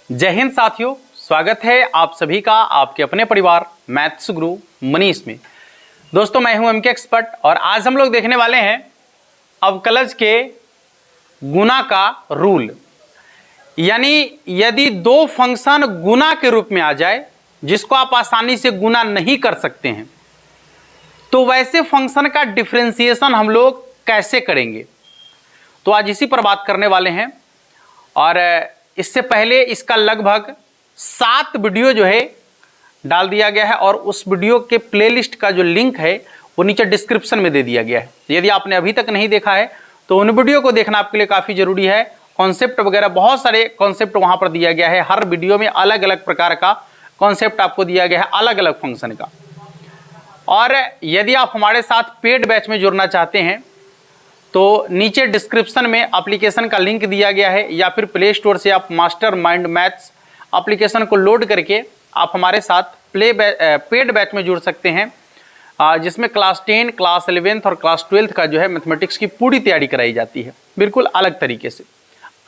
जय हिंद साथियों, स्वागत है आप सभी का आपके अपने परिवार मैथ्स गुरु मनीष में। दोस्तों मैं हूं एमके एक्सपर्ट और आज हम लोग देखने वाले हैं अवकलज के गुना का रूल। यानी यदि दो फंक्शन गुना के रूप में आ जाए जिसको आप आसानी से गुना नहीं कर सकते हैं तो वैसे फंक्शन का डिफरेंशिएशन हम लोग कैसे करेंगे, तो आज इसी पर बात करने वाले हैं। और इससे पहले इसका लगभग 7 वीडियो जो है डाल दिया गया है और उस वीडियो के प्लेलिस्ट का जो लिंक है वो नीचे डिस्क्रिप्शन में दे दिया गया है। यदि आपने अभी तक नहीं देखा है तो उन वीडियो को देखना आपके लिए काफ़ी ज़रूरी है। कॉन्सेप्ट वगैरह बहुत सारे कॉन्सेप्ट वहाँ पर दिया गया है। हर वीडियो में अलग अलग प्रकार का कॉन्सेप्ट आपको दिया गया है, अलग अलग फंक्शन का। और यदि आप हमारे साथ पेड बैच में जुड़ना चाहते हैं तो नीचे डिस्क्रिप्शन में एप्लीकेशन का लिंक दिया गया है या फिर प्ले स्टोर से आप मास्टर माइंड मैथ्स एप्लीकेशन को लोड करके आप हमारे साथ पेड बैच में जुड़ सकते हैं, जिसमें क्लास 10, क्लास 11 और क्लास 12 का जो है मैथमेटिक्स की पूरी तैयारी कराई जाती है बिल्कुल अलग तरीके से।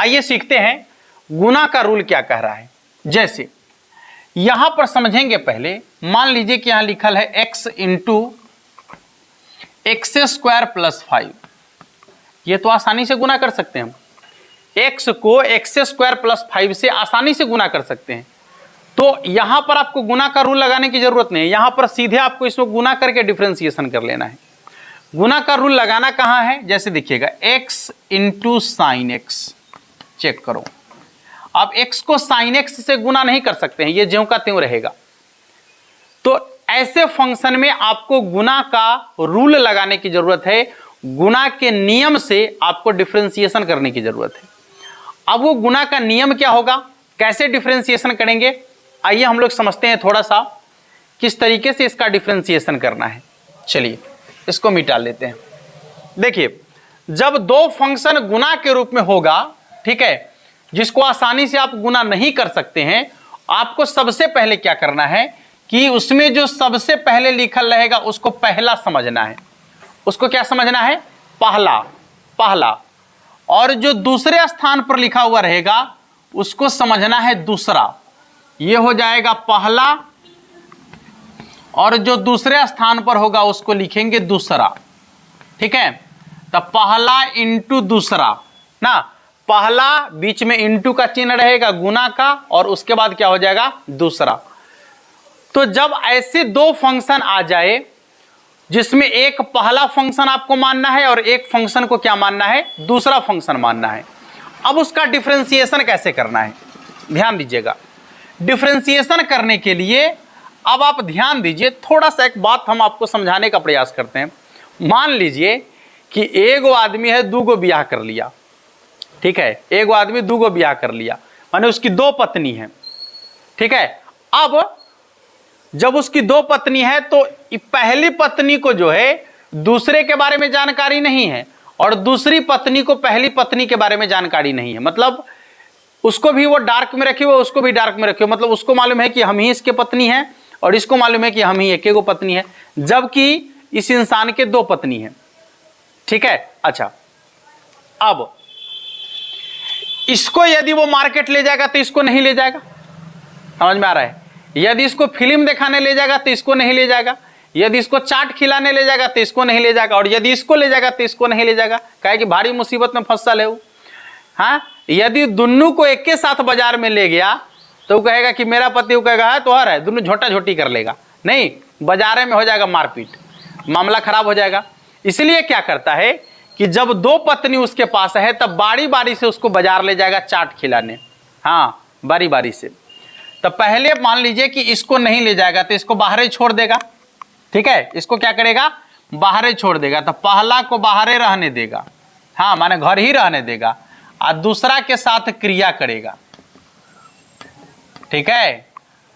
आइए सीखते हैं गुना का रूल क्या कह रहा है। जैसे यहां पर समझेंगे पहले, मान लीजिए कि यहां लिखल है x into x square plus 5। ये तो आसानी से गुना कर सकते हैं हम, x को एक्स स्क्वायर प्लस 5 से आसानी से गुना कर सकते हैं। तो यहां पर आपको गुना का रूल लगाने की जरूरत नहीं है, यहां पर सीधे आपको इसमें गुना करके डिफरेंशिएशन कर लेना है। गुना का रूल लगाना कहां है, जैसे देखिएगा x into sine x, check करो। आप x को साइन एक्स से गुना नहीं कर सकते हैं, ये ज्यों का त्यों रहेगा। तो ऐसे फंक्शन में आपको गुना का रूल लगाने की जरूरत है, गुना के नियम से आपको डिफरेंशिएशन करने की जरूरत है। अब वो गुना का नियम क्या होगा, कैसे डिफरेंशिएशन करेंगे, आइए हम लोग समझते हैं थोड़ा सा किस तरीके से इसका डिफरेंशिएशन करना है। चलिए इसको मिटा लेते हैं। देखिए, जब दो फंक्शन गुना के रूप में होगा, ठीक है, जिसको आसानी से आप गुना नहीं कर सकते हैं, आपको सबसे पहले क्या करना है कि उसमें जो सबसे पहले लिखल रहेगा उसको पहला समझना है। उसको क्या समझना है, पहला। और जो दूसरे स्थान पर लिखा हुआ रहेगा उसको समझना है दूसरा। ये हो जाएगा पहला और जो दूसरे स्थान पर होगा उसको लिखेंगे दूसरा। ठीक है, तो पहला इंटू दूसरा ना, पहला बीच में इंटू का चिन्ह रहेगा गुना का और उसके बाद क्या हो जाएगा दूसरा। तो जब ऐसे दो फंक्शन आ जाए जिसमें एक पहला फंक्शन आपको मानना है और एक फंक्शन को क्या मानना है, दूसरा फंक्शन मानना है। अब उसका डिफरेंशिएशन कैसे करना है, ध्यान दीजिएगा। डिफरेंशिएशन करने के लिए अब आप ध्यान दीजिए, थोड़ा सा एक बात हम आपको समझाने का प्रयास करते हैं। मान लीजिए कि एगो आदमी है, दूगो ब्याह कर लिया। ठीक है, एगो आदमी दूगो ब्याह कर लिया, माने उसकी दो पत्नी है। ठीक है, अब जब उसकी दो पत्नी है तो पहली पत्नी को जो है दूसरे के बारे में जानकारी नहीं है और दूसरी पत्नी को पहली पत्नी के बारे में जानकारी नहीं है। मतलब उसको भी वो डार्क में रखी हुई, उसको भी डार्क में रखी हुई। मतलब उसको मालूम है कि हम ही इसके पत्नी हैं और इसको मालूम है कि हम ही एक एगो पत्नी है, जबकि इस इंसान के दो पत्नी हैं। ठीक है, अच्छा, अब इसको यदि वो मार्केट ले जाएगा तो इसको नहीं ले जाएगा, समझ में आ रहा है। यदि इसको फिल्म दिखाने ले जाएगा तो इसको नहीं ले जाएगा, यदि इसको चाट खिलाने ले जाएगा तो इसको नहीं ले जाएगा, और यदि इसको ले जाएगा तो इसको नहीं ले जाएगा, कहे कि भारी मुसीबत में फंसल है वो। हाँ, यदि दोनों को एक के साथ बाजार में ले गया तो वो कहेगा कि मेरा पति, वो कहेगा है तो है, दोनों झोटा झोटी कर लेगा, नहीं, बाजार में हो जाएगा मारपीट, मामला खराब हो जाएगा। इसलिए क्या करता है कि जब दो पत्नी उसके पास है तब बारी बारी से उसको बाजार ले जाएगा चाट खिलाने। हाँ, बारी बारी से। तो पहले मान लीजिए कि इसको नहीं ले जाएगा तो इसको बाहर ही छोड़ देगा। ठीक है, इसको क्या करेगा, बाहर ही छोड़ देगा। तो पहला को बाहर ही रहने देगा, हाँ, माने घर ही रहने देगा, और दूसरा के साथ क्रिया करेगा। ठीक है,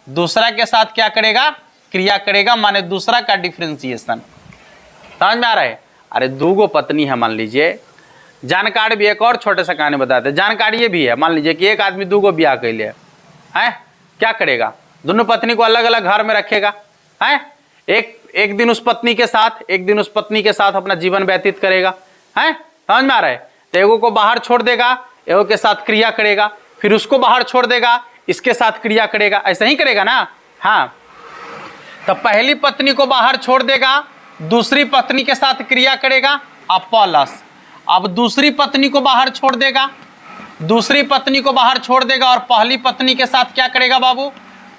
दूसरा के साथ क्या करेगा, क्रिया करेगा, माने दूसरा का डिफरेंशिएशन। समझ में आ रहा है। अरे दूगो पत्नी है, मान लीजिए, जानकारी भी एक और छोटे सा कहानी बताते हैं, जानकारी ये भी है। मान लीजिए कि एक आदमी दूगो ब्याह कर लिया है, क्या करेगा, दोनों पत्नी को अलग अलग घर में रखेगा, है, एक दिन उस पत्नी के साथ, एक दिन उस पत्नी के साथ अपना जीवन व्यतीत करेगा, है, समझ में आ रहा है। तो एगो को बाहर छोड़ देगा, एगो के साथ क्रिया करेगा, फिर उसको बाहर छोड़ देगा, इसके साथ क्रिया करेगा, ऐसा ही करेगा ना। हाँ, तो पहली पत्नी को बाहर छोड़ देगा, दूसरी पत्नी के साथ क्रिया करेगा अपोलस। अब दूसरी पत्नी को बाहर छोड़ देगा, दूसरी पत्नी को बाहर छोड़ देगा और पहली पत्नी के साथ क्या करेगा बाबू,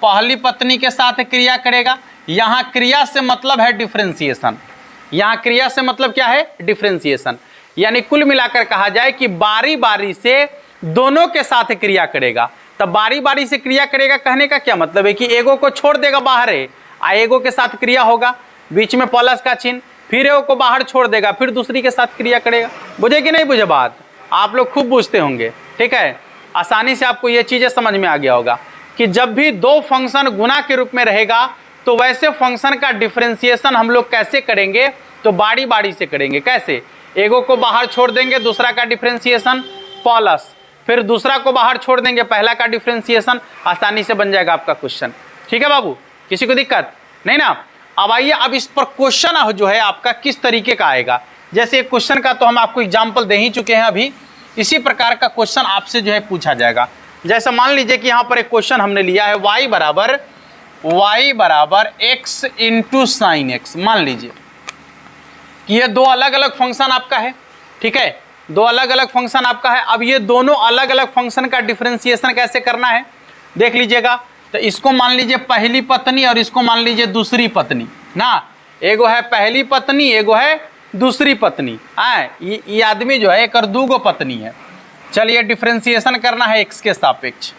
पहली पत्नी के साथ क्रिया करेगा। यहाँ क्रिया से मतलब है डिफरेंशिएशन, यहाँ क्रिया से मतलब क्या है, डिफरेंशिएशन। यानी कुल मिलाकर कहा जाए कि बारी बारी से दोनों के साथ क्रिया करेगा। तब बारी बारी से क्रिया करेगा कहने का क्या मतलब है कि एगो को छोड़ देगा बाहर है, एगो के साथ क्रिया होगा, बीच में प्लस का चिन्ह, फिर एगो को बाहर छोड़ देगा, फिर दूसरी के साथ क्रिया करेगा। बुझे कि नहीं बुझे बात, आप लोग खूब बुझते होंगे। ठीक है, आसानी से आपको ये चीज़ें समझ में आ गया होगा कि जब भी दो फंक्शन गुना के रूप में रहेगा तो वैसे फंक्शन का डिफरेंशिएशन हम लोग कैसे करेंगे, तो बारी बारी से करेंगे। कैसे, एगो को बाहर छोड़ देंगे, दूसरा का डिफरेंशिएशन प्लस, फिर दूसरा को बाहर छोड़ देंगे, पहला का डिफरेंशिएशन। आसानी से बन जाएगा आपका क्वेश्चन। ठीक है बाबू, किसी को दिक्कत नहीं ना। अब आइए, अब इस पर क्वेश्चन जो है आपका किस तरीके का आएगा। जैसे एक क्वेश्चन का तो हम आपको एग्जाम्पल दे ही चुके हैं अभी, इसी प्रकार का क्वेश्चन आपसे जो है पूछा जाएगा। जैसे मान लीजिए कि यहाँ पर एक क्वेश्चन हमने लिया है y बराबर x इंटू साइन एक्स। मान लीजिए कि ये दो अलग अलग फंक्शन आपका है। ठीक है, दो अलग अलग फंक्शन आपका है। अब ये दोनों अलग अलग फंक्शन का डिफरेंशिएशन कैसे करना है देख लीजिएगा। तो इसको मान लीजिए पहली पत्नी और इसको मान लीजिए दूसरी पत्नी ना। एगो है पहली पत्नी, एगो है दूसरी पत्नी। ये आदमी जो है एक दूगो पत्नी है। चलिए डिफरेंशिएशन करना है x के सापेक्ष,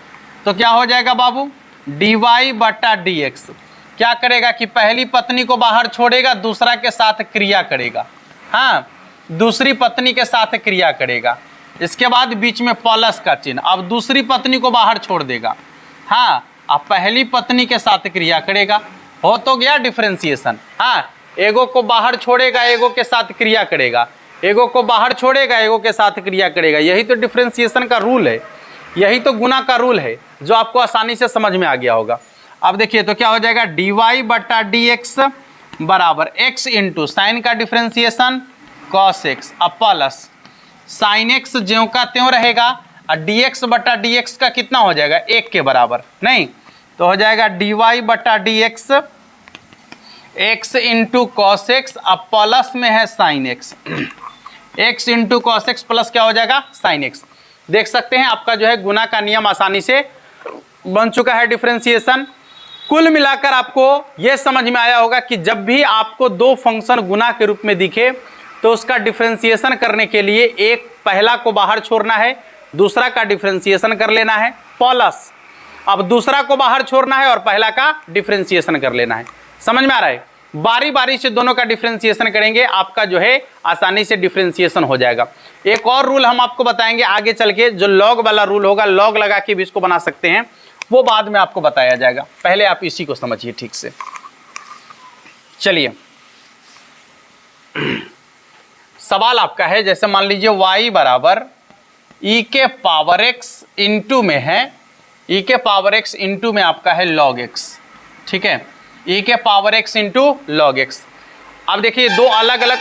तो क्या हो जाएगा बाबू, dy बटा dx। क्या करेगा कि पहली पत्नी को बाहर छोड़ेगा, दूसरा के साथ क्रिया करेगा। हाँ, दूसरी पत्नी के साथ क्रिया करेगा, इसके बाद बीच में प्लस का चिन्ह। अब दूसरी पत्नी को बाहर छोड़ देगा। हाँ, अब पहली पत्नी के साथ क्रिया करेगा, हो तो गया डिफरेंशिएशन। हाँ, एगो को बाहर छोड़ेगा, एगो के साथ क्रिया करेगा, एगो को बाहर छोड़ेगा, एगो के साथ क्रिया करेगा। यही तो डिफरेंशिएशन का रूल है, यही तो गुना का रूल है, जो आपको आसानी से समझ में आ गया होगा। अब देखिए तो क्या हो जाएगा, dy बटा dx बराबर x इंटू साइन का डिफरेंशिएशन cos x अब प्लस साइन x ज्यों का त्यों रहेगा, और dx बटा dx का कितना हो जाएगा, 1 के बराबर नहीं, तो हो जाएगा dy बटा dx x into cos x अब प्लस में है sine x, x into cos x plus क्या हो जाएगा, साइन एक्स। देख सकते हैं आपका जो है गुना का नियम आसानी से बन चुका है, डिफरेंशिएशन। कुल मिलाकर आपको यह समझ में आया होगा कि जब भी आपको दो फंक्शन गुना के रूप में दिखे तो उसका डिफरेंशिएशन करने के लिए एक पहला को बाहर छोड़ना है, दूसरा का डिफरेंशिएशन कर लेना है प्लस, अब दूसरा को बाहर छोड़ना है और पहला का डिफरेंशिएशन कर लेना है। समझ में आ रहा है, बारी बारी से दोनों का डिफरेंशिएशन करेंगे, आपका जो है आसानी से डिफरेंशिएशन हो जाएगा। एक और रूल हम आपको बताएंगे आगे चल के, जो लॉग वाला रूल होगा, लॉग लगा के भी इसको बना सकते हैं, वो बाद में आपको बताया जाएगा। पहले आप इसी को समझिए ठीक से। चलिए सवाल आपका है, जैसे मान लीजिए y बराबर e के पावर x इंटू में है, e के पावर x इंटू में आपका है log x। ठीक है, e के power x into log x। अब देखिए दो अलग अलग,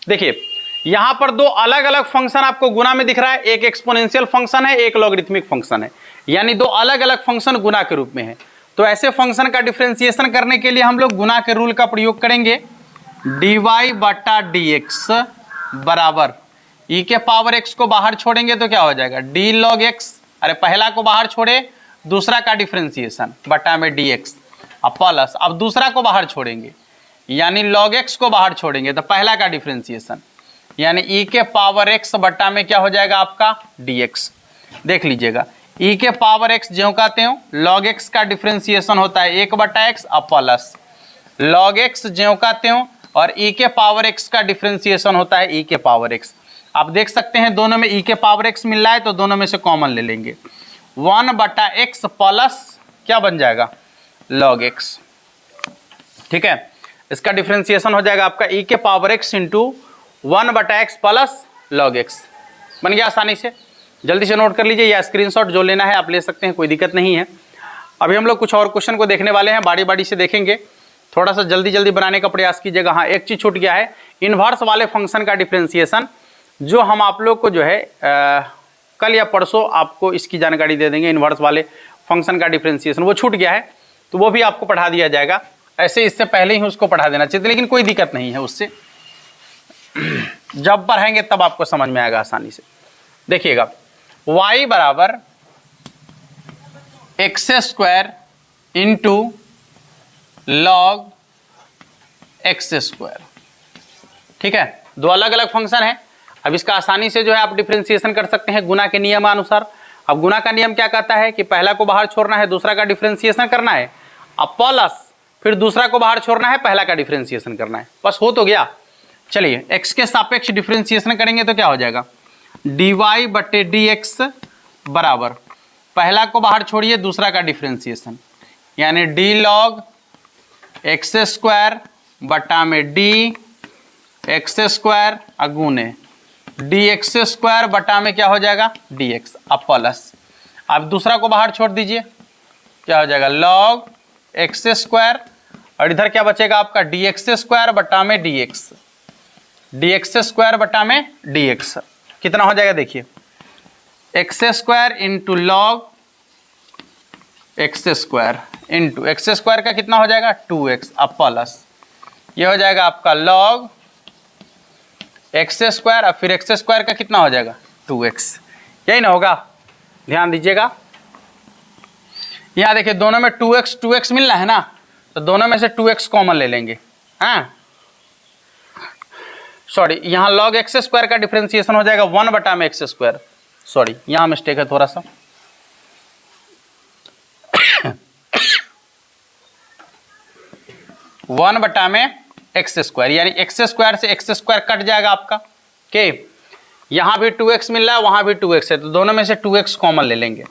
देखिए यहां पर दो अलग अलग फंक्शन आपको गुना में दिख रहा है, एक एक्सपोनेंशियल फंक्शन है, एक लॉगरिथमिक फंक्शन है, यानी दो अलग अलग फंक्शन गुना के रूप में है। तो ऐसे फंक्शन का डिफरेंशिएशन करने के लिए हम लोग गुना के रूल का प्रयोग करेंगे। dy बटा dx बराबर e के पावर x को बाहर छोड़ेंगे तो क्या हो जाएगा, d log x, अरे पहला को बाहर छोड़े, दूसरा का डिफरेंशिएशन बटा में dx अब प्लस, अब दूसरा को बाहर छोड़ेंगे यानी log x को बाहर छोड़ेंगे तो पहला का डिफरेंशिएशन यानी e के पावर x बटा में क्या हो जाएगा आपका dx। देख लीजिएगा e के पावर x ज्यों का त्यों, log x का डिफरेंशिएशन होता है 1 बटा x अब प्लस log x ज्यों का त्यों, और e के पावर x का डिफरेंशिएशन होता है e के पावर x। आप देख सकते हैं दोनों में e के पावर x मिल रहा है तो दोनों में से कॉमन ले लेंगे, 1 बटा x प्लस क्या बन जाएगा, log x। ठीक है, इसका डिफरेंशिएशन हो जाएगा आपका e के पावर x इंटू 1 बटा x प्लस log x। बन गया आसानी से, जल्दी से नोट कर लीजिए, या स्क्रीनशॉट जो लेना है आप ले सकते हैं, कोई दिक्कत नहीं है। अभी हम लोग कुछ और क्वेश्चन को देखने वाले हैं, बारी बारी से देखेंगे, थोड़ा सा जल्दी जल्दी बनाने का प्रयास कीजिएगा। हाँ, एक चीज़ छूट गया है, इन्वर्स वाले फंक्शन का डिफरेंशिएशन जो हम आप लोग को जो है कल या परसों आपको इसकी जानकारी दे देंगे, इन्वर्स वाले फंक्शन का डिफरेंशिएशन, वो छूट गया है तो वो भी आपको पढ़ा दिया जाएगा। ऐसे इससे पहले ही उसको पढ़ा देना चाहिए, लेकिन कोई दिक्कत नहीं है उससे, जब पढ़ेंगे तब आपको समझ में आएगा आसानी से। देखिएगा y बराबर x square into log x square, ठीक है। दो अलग अलग फंक्शन है। अब इसका आसानी से जो है आप डिफरेंशिएशन कर सकते हैं गुना के नियमानुसार। अब गुना का नियम क्या कहता है कि पहला को बाहर छोड़ना है, दूसरा का डिफरेंशिएशन करना है, अब प्लस फिर दूसरा को बाहर छोड़ना है, पहला का डिफरेंशिएशन करना है, बस हो तो गया। चलिए x के सापेक्ष डिफरेंशिएशन करेंगे तो क्या हो जाएगा, dy बटे dx बराबर पहला को बाहर छोड़िए, दूसरा का डिफरेंशिएशन, यानी d log एक्स स्क्वायर बटा में डी एक्स स्क्वायर अगुने डी एक्स स्क्वायर बटा में क्या हो जाएगा डी एक्स, अब प्लस, अब दूसरा को बाहर छोड़ दीजिए, क्या हो जाएगा log एक्स स्क्वायर, और इधर क्या बचेगा आपका डी एक्स स्क्वायर बटा में डी एक्स स्क्वायर बटा में डी एक्स, कितना हो जाएगा देखिए, x square into log x square into x square का कितना हो जाएगा 2x, अब प्लस ये हो जाएगा आपका log एक्स स्क्वायर, अब फिर एक्स स्क्वायर का कितना हो जाएगा 2x, यही ना होगा। ध्यान दीजिएगा यहाँ देखिए दोनों में 2x मिल रहा है ना, तो दोनों में से 2x कॉमन ले लेंगे। हाँ सॉरी, यहाँ log एक्स स्क्वायर का डिफरेंशिएशन हो जाएगा 1 बटा में एक्स स्क्वायर, सॉरी यहाँ मिस्टेक है थोड़ा सा, 1 बटा में एक्स स्क्वायर, यानी एक्स स्क्वायर से एक्स स्क्वायर कट जाएगा आपका, के यहाँ भी 2x मिल रहा है, वहाँ भी 2x है, तो दोनों में से 2x कॉमन ले लेंगे,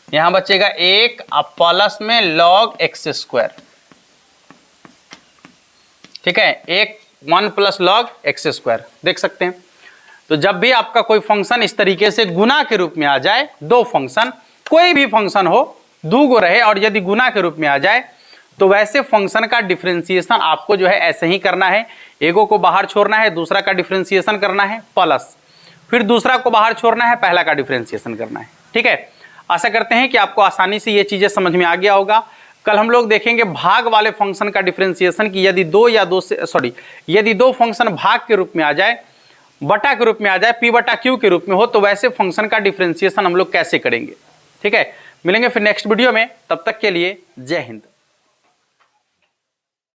यहाँ बचेगा 1, अब प्लस में log एक्स स्क्वायर, ठीक है, 1 प्लस log एक्स स्क्वायर, देख सकते हैं। तो जब भी आपका कोई फंक्शन इस तरीके से गुना के रूप में आ जाए, दो फंक्शन कोई भी फंक्शन हो, दो गो रहे और यदि गुना के रूप में आ जाए, तो वैसे फंक्शन का डिफरेंशिएशन आपको जो है ऐसे ही करना है, एगो को बाहर छोड़ना है, दूसरा का डिफरेंशिएशन करना है प्लस, फिर दूसरा को बाहर छोड़ना है, पहला का डिफरेंशिएशन करना है, ठीक है। आशा करते हैं कि आपको आसानी से ये चीजें समझ में आ गया होगा। कल हम लोग देखेंगे भाग वाले फंक्शन का डिफरेंशिएशन की यदि दो फंक्शन भाग के रूप में आ जाए, बटा के रूप में आ जाए, p बटा q के रूप में हो, तो वैसे फंक्शन का डिफरेंशिएशन हम लोग कैसे करेंगे, ठीक है। मिलेंगे फिर नेक्स्ट वीडियो में, तब तक के लिए जय हिंद।